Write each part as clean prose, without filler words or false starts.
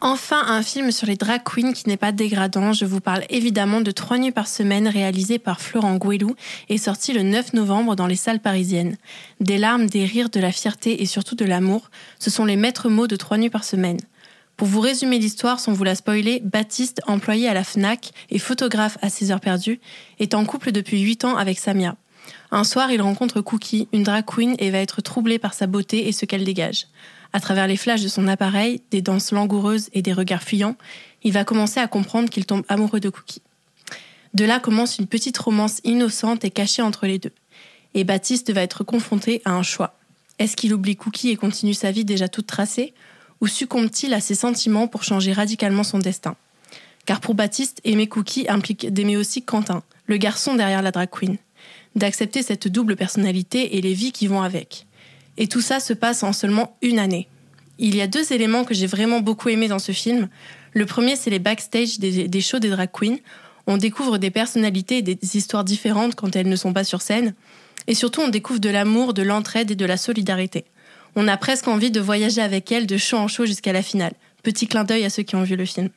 Enfin, un film sur les drag queens qui n'est pas dégradant. Je vous parle évidemment de 3 nuits par semaine, réalisé par Florent Gouelou et sorti le 9 novembre dans les salles parisiennes. Des larmes, des rires, de la fierté et surtout de l'amour, ce sont les maîtres mots de 3 nuits par semaine. Pour vous résumer l'histoire sans vous la spoiler, Baptiste, employé à la Fnac et photographe à ses heures perdues, est en couple depuis 8 ans avec Samia. Un soir, il rencontre Cookie, une drag queen, et va être troublé par sa beauté et ce qu'elle dégage. À travers les flashs de son appareil, des danses langoureuses et des regards fuyants, il va commencer à comprendre qu'il tombe amoureux de Cookie. De là commence une petite romance innocente et cachée entre les deux. Et Baptiste va être confronté à un choix. Est-ce qu'il oublie Cookie et continue sa vie déjà toute tracée, ou succombe-t-il à ses sentiments pour changer radicalement son destin ? Car pour Baptiste, aimer Cookie implique d'aimer aussi Quentin, le garçon derrière la drag queen, d'accepter cette double personnalité et les vies qui vont avec. Et tout ça se passe en seulement 1 année. Il y a 2 éléments que j'ai vraiment beaucoup aimés dans ce film. Le premier, c'est les backstage des shows des drag queens. On découvre des personnalités et des histoires différentes quand elles ne sont pas sur scène. Et surtout, on découvre de l'amour, de l'entraide et de la solidarité. On a presque envie de voyager avec elles de show en show jusqu'à la finale. Petit clin d'œil à ceux qui ont vu le film.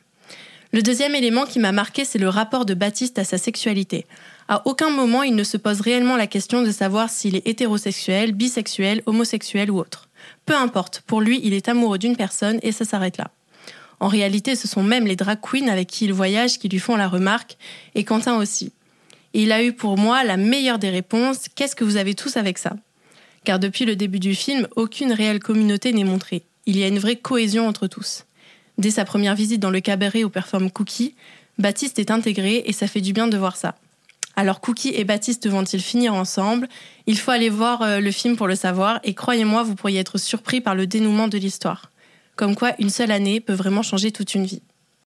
Le deuxième élément qui m'a marqué, c'est le rapport de Baptiste à sa sexualité. À aucun moment, il ne se pose réellement la question de savoir s'il est hétérosexuel, bisexuel, homosexuel ou autre. Peu importe, pour lui, il est amoureux d'une personne et ça s'arrête là. En réalité, ce sont même les drag queens avec qui il voyage qui lui font la remarque, et Quentin aussi. Et il a eu pour moi la meilleure des réponses « Qu'est-ce que vous avez tous avec ça ?» Car depuis le début du film, aucune réelle communauté n'est montrée. Il y a une vraie cohésion entre tous. Dès sa première visite dans le cabaret où performe Cookie, Baptiste est intégré et ça fait du bien de voir ça. Alors Cookie et Baptiste vont-ils finir ensemble ? Il faut aller voir le film pour le savoir et croyez-moi, vous pourriez être surpris par le dénouement de l'histoire. Comme quoi, une seule année peut vraiment changer toute une vie.